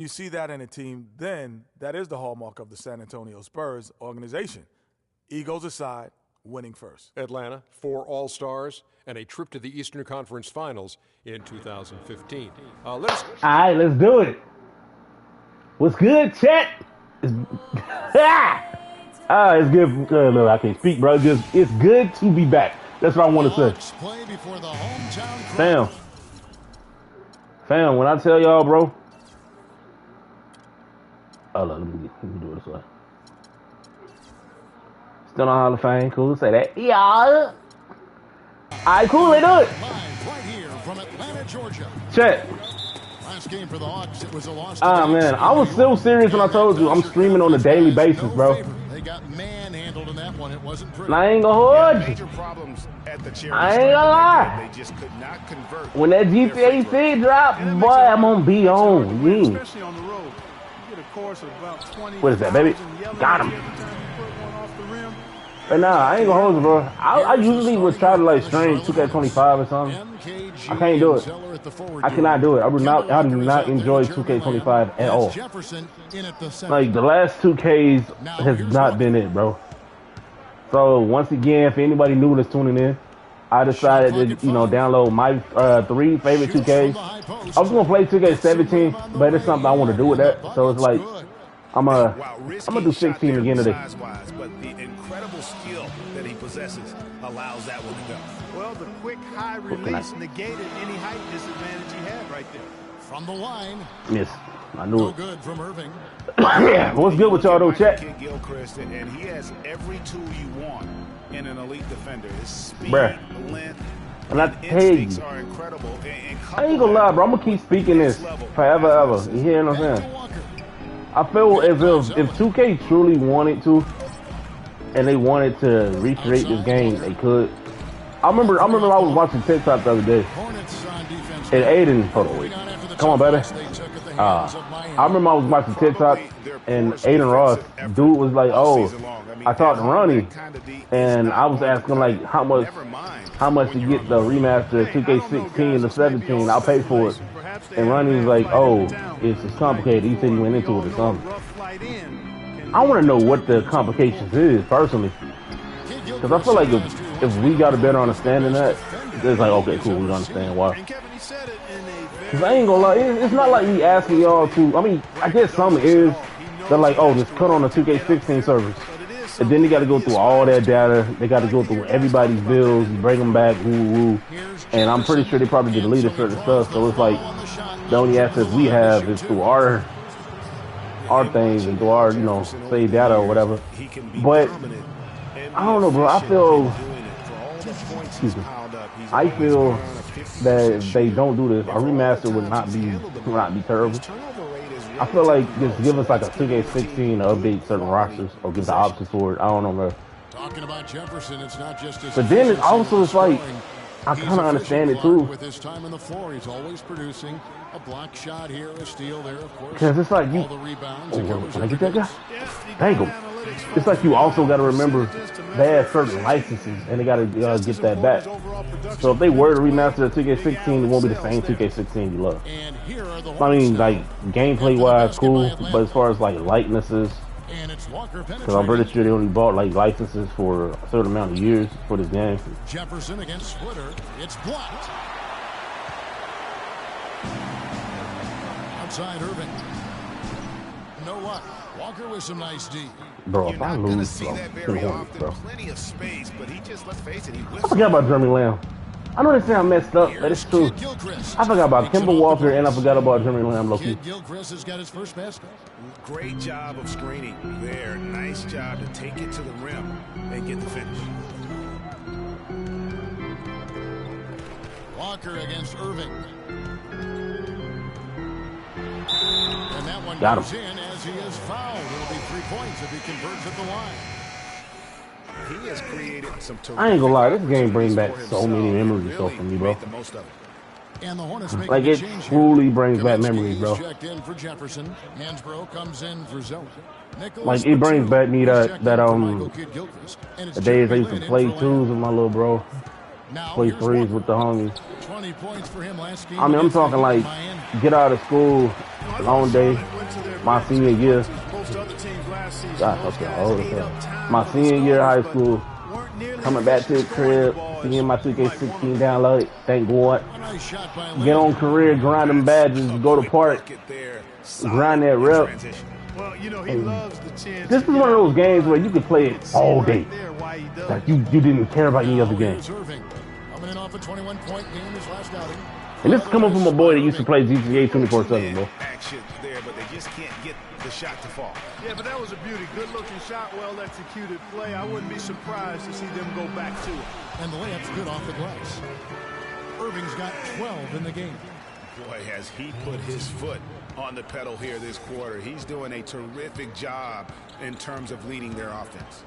You see that in a team, then that is the hallmark of the San Antonio Spurs organization. Egos aside, winning first. Atlanta, 4 All-Stars, and a trip to the Eastern Conference Finals in 2015. All right, let's do it. What's good, chat? It's, it's good. No, I can't speak, bro. It's good to be back. That's what I want to say. Fam, when I tell y'all, bro. Oh, look, let me do it this way. Still on Hall of Fame. Cool. Say that. Yeah. All right, cool. They do it. Right here from Atlanta, Georgia. Check. Last game for the Hawks, it was a loss. Man, I was so serious when I told you I'm streaming on a daily basis, bro. They got manhandled in that one. It wasn't pretty. And I ain't gonna hold you. I ain't gonna lie. They just could not convert. When that GTA 6 drop, boy, I'm gonna be on. Yeah. Especially on the road. You get a course of about 20. What is that, baby? Got him. But nah, I ain't gonna hold you, bro. I usually would try to like stream 2K25 or something. I can't do it. I cannot do it. I do not enjoy 2K25 at all. Like the last 2Ks has not been it, bro. So once again, for anybody new that's tuning in, I decided to download my 3 favorite 2Ks. I was gonna play 2K17, but it's something I want to do with that. So it's like I'm gonna do 16 again today. But the incredible skill that he possesses allows that one to go. Well, the quick high release negated any height disadvantage he had right there. From the line. Yes, I knew it. Good from Irving. Yeah, what's good with y'all though, chat? Gilchrist, and he has every tool you want in an elite defender. His speed, length, and I tell you, are incredible. I ain't gonna lie, bro. I'm gonna keep speaking this forever, ever. You hear what I'm saying? I feel as if 2K truly wanted to, and they wanted to recreate this game, they could. I remember I was watching TikTok the other day, and Aiden, hold on, wait, come on, baby. I remember I was watching TikTok, and Aiden Ross, dude was like, "Oh, I talked to Ronnie, and I was asking like how much to get the remaster of 2K16 to 17. I'll pay for it." And Ronnie was like, "Oh, it's complicated." He said he went into it or something. I want to know what the complications is personally, because I feel like if we got a better understanding of that, it's like, okay, cool, we understand why. Because I ain't gonna lie, it's not like we asking y'all to. I mean, I guess some is. They're like, oh, just put on the 2K16 servers, and then they got to go through all that data. They got to go through everybody's bills, bring them back, woo. And I'm pretty sure they probably deleted certain stuff. So it's like the only access we have is through our things and through our saved data or whatever. But I don't know, bro. I feel that if they don't do this, a remaster would not be terrible. I feel like just give us like a 2K16 to update certain rosters or give the options for it. I don't know, bro. Talking about Jefferson, it's not just but then it also is like I kind of understand it too. With his time on the floor, he's always producing a block shot here, a steal there, of course. Because it's like you. Can I get that guy? Thank him. It's like you also got to remember they have certain licenses and they got to get that back. So if they were to remaster the 2K16, it won't be the same 2K16 you love. I mean, like gameplay wise, cool, but as far as like likenesses, because I'm pretty sure they only bought like licenses for a certain amount of years for this game. Jefferson against Splitter, it's blocked. Outside Irving. You know what? Walker with some nice D. Bro, if I lose, bro, bro. Plenty of space, but he just, let's face it, I forgot about Jeremy Lamb. I know they sound messed up, but it's true. I forgot about Kemba Walker and I forgot about Jeremy Lamb, low-key. Gilchrist has got his first basket. Great job of screening there. Nice job to take it to the rim and get the finish. Walker against Irving. And that one got goes him. In as he is fouled. It'll be 3 points if he converts at the line. He has created some I ain't gonna lie, this game brings back so many memories for me, bro. And the Hornets make like it truly brings back memories, bro. Checked in for Jefferson. Hansbrough comes in for Zoe. Like it brings back me the days I used to play twos with my little bro. Now, play threes with the homies. 20 points for him last game. I mean, I'm talking like get out of school, long day, my senior year. God, okay, old as hell. My senior year of high school, coming back to the crib, seeing my 2K16 download, thank God. Get on career, grind them badges, go to park, grind that rep. Well, you know, he loves the chance. This is one of those games where you can play it all day. Like you didn't care about any other game. Coming in off a 21-point game his last outing. And this is coming from a boy that used to play GTA 24/7, bro. Action there, but they just can't get the shot to fall. Yeah, but that was a beauty. Good-looking shot, well-executed play. I wouldn't be surprised to see them go back to it. And the layup's good off the glass. Irving's got 12 in the game. Boy, has he put his foot on the pedal here this quarter. He's doing a terrific job in terms of leading their offense.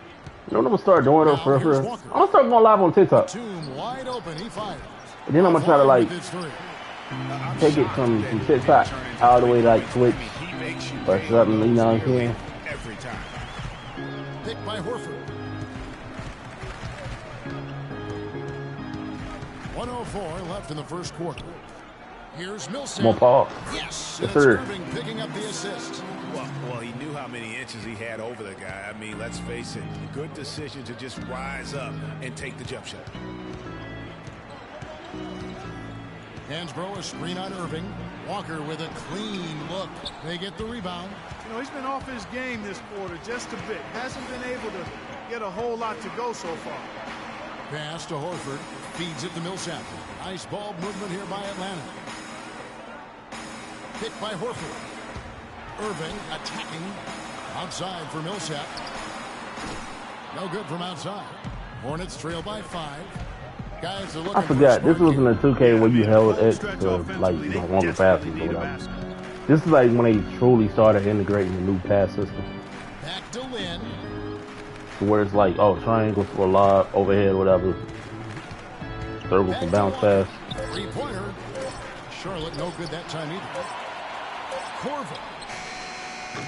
You know what I'm gonna start doing though for real? I'm gonna start going live on TikTok. Tomb wide open, he fires. And then I'm gonna try to like take it from TikTok all the way to like Twitch or something, you know what I'm saying? Every time. Picked by Horford. 1:04 left in the first quarter. Here's Millsap. More Paul. Yes, Yes, sir. Irving picking up the assist. Well, he knew how many inches he had over the guy. I mean, let's face it, good decision to just rise up and take the jump shot. Hansbrough a screen on Irving. Walker with a clean look. They get the rebound. You know, he's been off his game this quarter just a bit. Hasn't been able to get a whole lot to go so far. Pass to Horford. Feeds it to Millsap. Nice ball movement here by Atlanta. Picked by Horford. Irving attacking. Outside for Millsap. No good from outside. Hornets trail by 5. Guys are looking. I forgot, this wasn't a 2K where you held X to like you know, longer passes or whatever. This is like when they truly started integrating the new pass system. Back to Lynn. Where it's like, oh, triangle for a lob, overhead, whatever. Circle for bounce pass. 3-pointer. Charlotte no good that time either. Corver.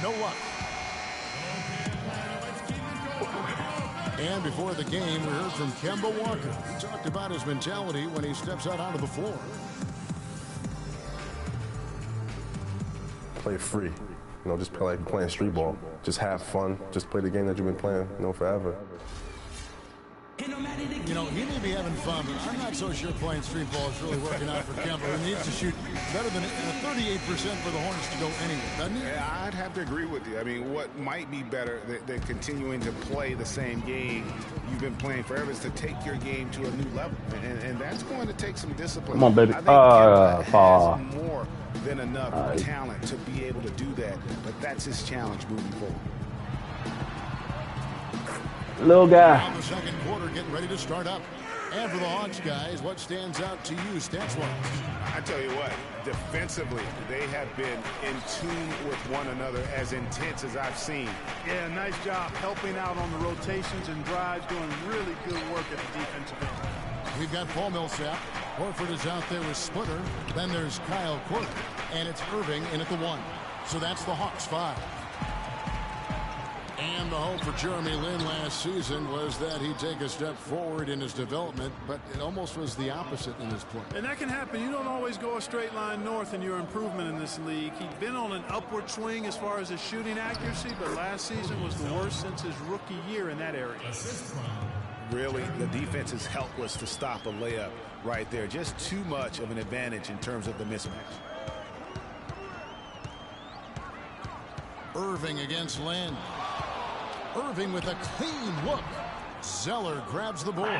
No luck. And before the game, we heard from Kemba Walker. He talked about his mentality when he steps out onto the floor. Play free. You know, just play like playing street ball. Just have fun. Just play the game that you've been playing, you know, forever. You know, he may be having fun, but I'm not so sure playing street ball is really working out for Kemba, who needs to shoot better than 38% for the Hornets to go anywhere, doesn't he? Yeah, I'd have to agree with you. I mean, what might be better than continuing to play the same game you've been playing forever is to take your game to a new level. And that's going to take some discipline. Come on, baby. I think Kemba has more than enough talent to be able to do that, but that's his challenge moving forward. Little guy. Now the second quarter getting ready to start up. And for the Hawks guys, what stands out to you stats-wise? I tell you what, defensively, they have been in tune with one another as intense as I've seen. Yeah, nice job helping out on the rotations and drives, doing really good work at the defensive end. We've got Paul Millsap. Horford is out there with Splitter. Then there's Kyle Korver. And it's Irving in at the 1. So that's the Hawks 5. And the hope for Jeremy Lin last season was that he'd take a step forward in his development, but it almost was the opposite in his play. And that can happen. You don't always go a straight line north in your improvement in this league. He'd been on an upward swing as far as his shooting accuracy, but last season was the worst since his rookie year in that area. Really, the defense is helpless to stop a layup right there. Just too much of an advantage in terms of the mismatch. Irving against Lin. Irving with a clean look. Zeller grabs the board.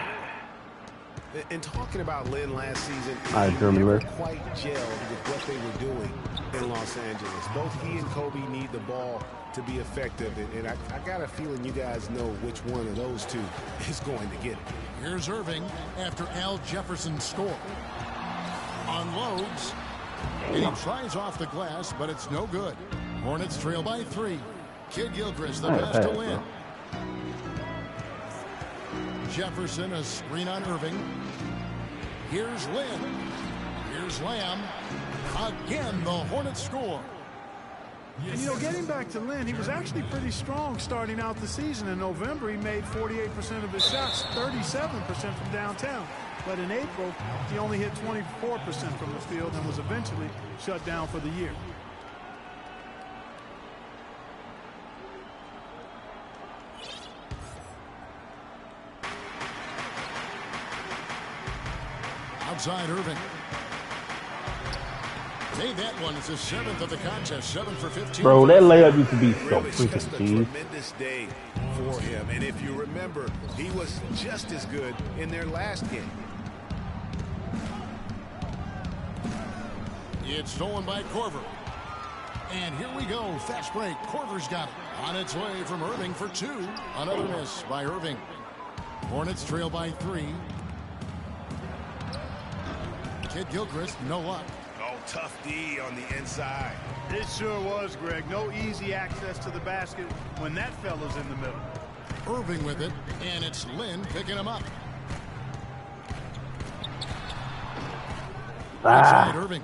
In talking about Lin last season, Jeremy they were Lin. quite gelled with what they were doing in Los Angeles. Both he and Kobe need the ball to be effective, and I got a feeling you guys know which one of those two is going to get it. Here's Irving after Al Jefferson score. Unloads. And he tries off the glass, but it's no good. Hornets trail by 3. Kid Gilchrist, the pass to Lin. Jefferson, a screen on Irving. Here's Lin. Here's Lamb. Again, the Hornets score. And, you know, getting back to Lin, he was actually pretty strong starting out the season. In November, he made 48% of his shots, 37% from downtown. but in April, he only hit 24% from the field and was eventually shut down for the year. Outside Irving. Made that one. It's his 7th of the contest. 7 for 15. Bro, that layup used to be so Really freaking just a cheap. tremendous day for him. And if you remember, he was just as good in their last game. It's stolen by Korver. And here we go. Fast break. Korver's got it. On its way from Irving for 2. Another miss by Irving. Hornets trail by 3. Kid Gilchrist, no luck. Oh, tough D on the inside. It sure was, Greg. No easy access to the basket when that fella's in the middle. Irving with it, and it's Lynn picking him up. Outside Irving.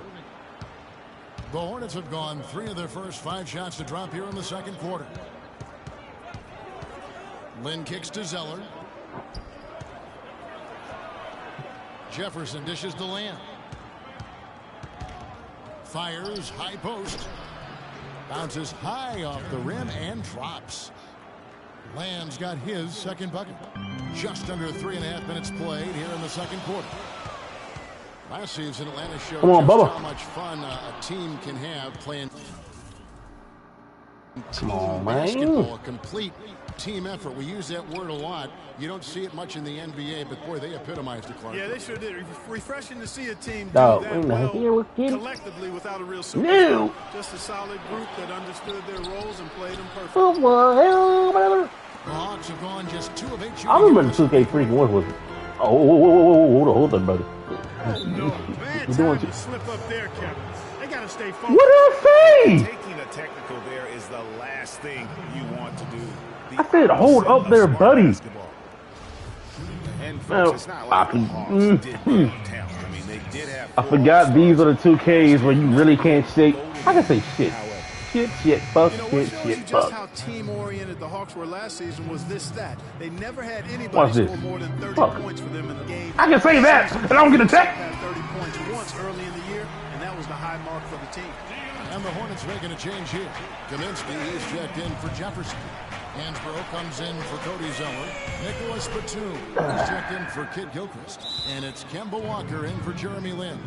The Hornets have gone 3 of their first 5 shots to drop here in the second quarter. Lynn kicks to Zeller. Jefferson dishes to Lamb. Fires high post. Bounces high off the rim and drops. Lamb's got his second bucket. Just under 3.5 minutes played here in the second quarter. Last season, Atlanta showed just how much fun a team can have playing basketball, a complete team effort. We use that word a lot. You don't see it much in the NBA, but boy, they epitomized it, Clark. Yeah, they sure did. Refreshing to see a team do Dog, that we well collectively without a real superstar. No. Just a solid group that understood their roles and played them perfectly. Oh, The Hawks have gone just 2 of 8 I remember the 2K freaking what was it? Oh, hold on, brother. Oh, no. Bad You doing time to slip up there, Kevin. They got to stay focused. What did I say? Taking a technical there is the last thing you want to do. I said hold up there, buddy. Basketball. And folks, it's not like the Hawks did have talent. I mean, they did have I forgot these are the 2Ks where you really can't shake. I can say shit. Shit, fuck, You know, what shit, shows you fuck. just how team-oriented the Hawks were last season was this stat. They never had Watch anybody this. score more than 30 Fuck. points for them in the game. I can say that, and I don't get attacked. Had 30 points once early in the year, and that was the high mark for the team. And the Hornets making a change here. Kaminsky is checked in for Jefferson. Hansbrough comes in for Cody Zeller. Nicholas Batum is checked in for Kid Gilchrist. And it's Kemba Walker in for Jeremy Lin.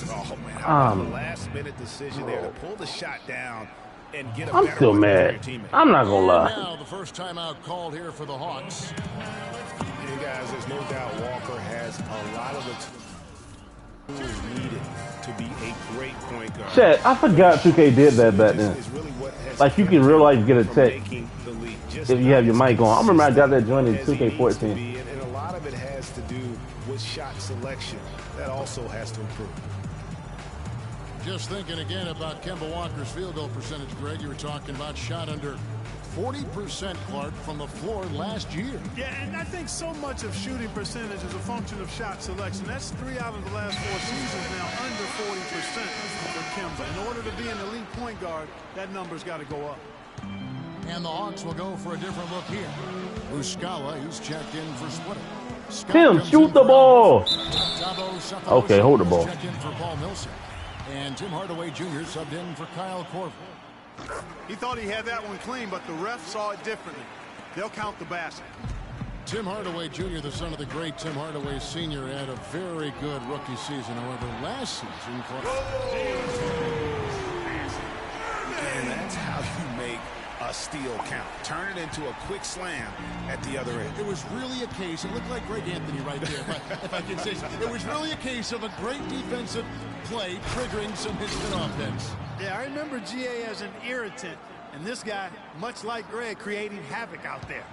Oh, man. How about the last-minute decision there to pull the shot down and get a I'm better still one for your mad. teammate. I'm not gonna lie. Now the first timeout called here for the Hawks. And guys, there's no doubt Walker has a lot of the tools needed to be a great point guard. Chat, I forgot 2K did that back then. Is really what has Like you can real life get a from text making the league. Just if you have your mic on. I remember I got that joint in as he needs to 2K14. be, and a lot of it has to do with shot selection. That also has to improve. Just thinking again about Kemba Walker's field goal percentage, Greg. You were talking about shot under 40%, Clark, from the floor last year. Yeah, and I think so much of shooting percentage is a function of shot selection. That's 3 out of the last 4 seasons now under 40% for Kemba. In order to be an elite point guard, that number's got to go up. And the Hawks will go for a different look here. Muscala, he's checked in for Splitter. Scott Tim, comes shoot in the for ball. Thabo Sefolosha Okay, hold the ball. is checked in for Paul Millsap. And Tim Hardaway Jr. subbed in for Kyle Korver. He thought he had that one clean, but the ref saw it differently. They'll count the basket. Tim Hardaway Jr., the son of the great Tim Hardaway Sr., had a very good rookie season. However, last season, And that's how you make a steal count. Turn it into a quick slam at the other end. it was really a case, it looked like Greg Anthony right there, if I can say so. It was really a case of a great defensive play triggering some instant offense. Yeah, I remember GA as an irritant, and this guy, much like Greg, creating havoc out there.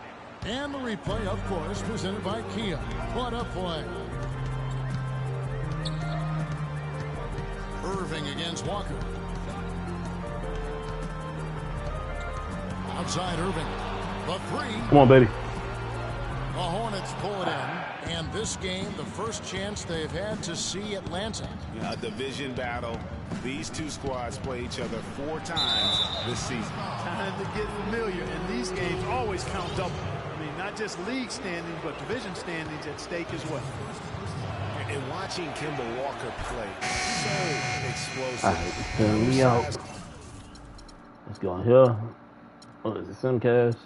And the replay, of course, presented by Kia. What a play. Irving against Walker. Outside Irving. The 3. Come on, baby. The Hornets pull it in. And this game, the first chance they've had to see Atlanta. A division battle. These two squads play each other 4 times this season. Time to get familiar, and these games always count double. I mean, not just league standings, but division standings at stake as well. And watching Kemba Walker play, so explosive. All right, send me out. Let's go here. Oh, is it Simcast?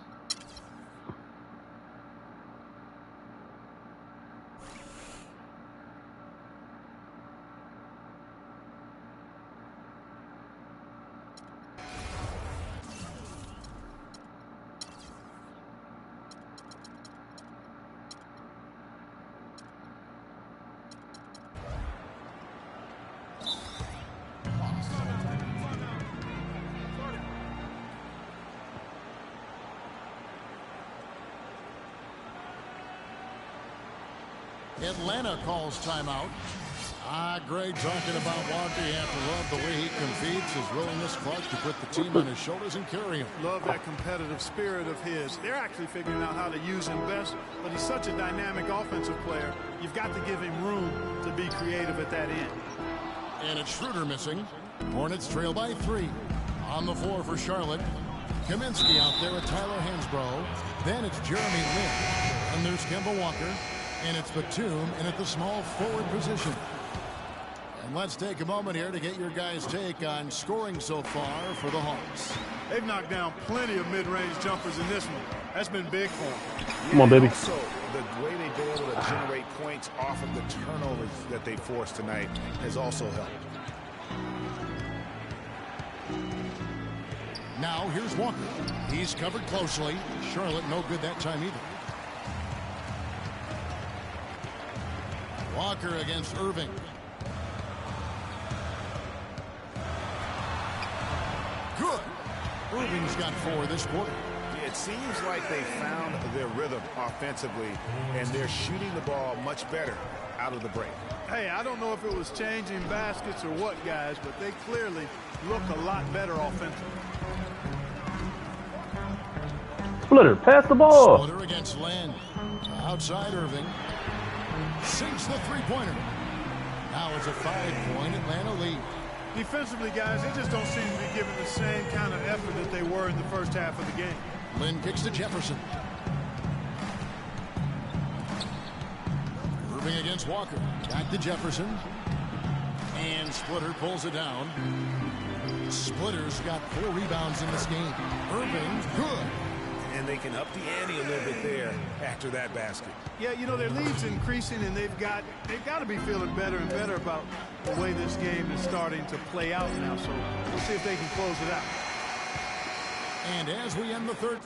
Atlanta calls timeout. Greg talking about Walker. You have to love the way he competes, his willingness to put the team on his shoulders and carry him. Love that competitive spirit of his. They're actually figuring out how to use him best, but he's such a dynamic offensive player. You've got to give him room to be creative at that end. And it's Schroeder missing. Hornets trail by 3. On the floor for Charlotte. Kaminsky out there with Tyler Hansbrough. Then it's Jeremy Lin. And there's Kemba Walker. And it's Batum in at the small forward position. And let's take a moment here to get your guys' take on scoring so far for the Hawks. They've knocked down plenty of mid-range jumpers in this one. That's been big for them. Come on, baby. Also, the way they've been able to generate points off of the turnovers that they forced tonight has also helped. Now here's Walker. He's covered closely. Charlotte no good that time either. Walker against Irving. Good. Irving's got 4 this quarter. It seems like they found their rhythm offensively, and they're shooting the ball much better out of the break. Hey, I don't know if it was changing baskets or what, guys, but they clearly look a lot better offensively. Splitter, pass the ball. Splitter against Len. Outside Irving. Sinks the three-pointer. Now it's a 5-point Atlanta lead. Defensively, guys, they just don't seem to be giving the same kind of effort that they were in the first half of the game. Lynn kicks to Jefferson. Irving against Walker. Back to Jefferson. And Splitter pulls it down. Splitter's got 4 rebounds in this game. Irving, good. And they can up the ante a little bit there after that basket. Yeah, you know, their lead's increasing, and they've got to be feeling better and better about the way this game is starting to play out now. So we'll see if they can close it out. And as we end the third,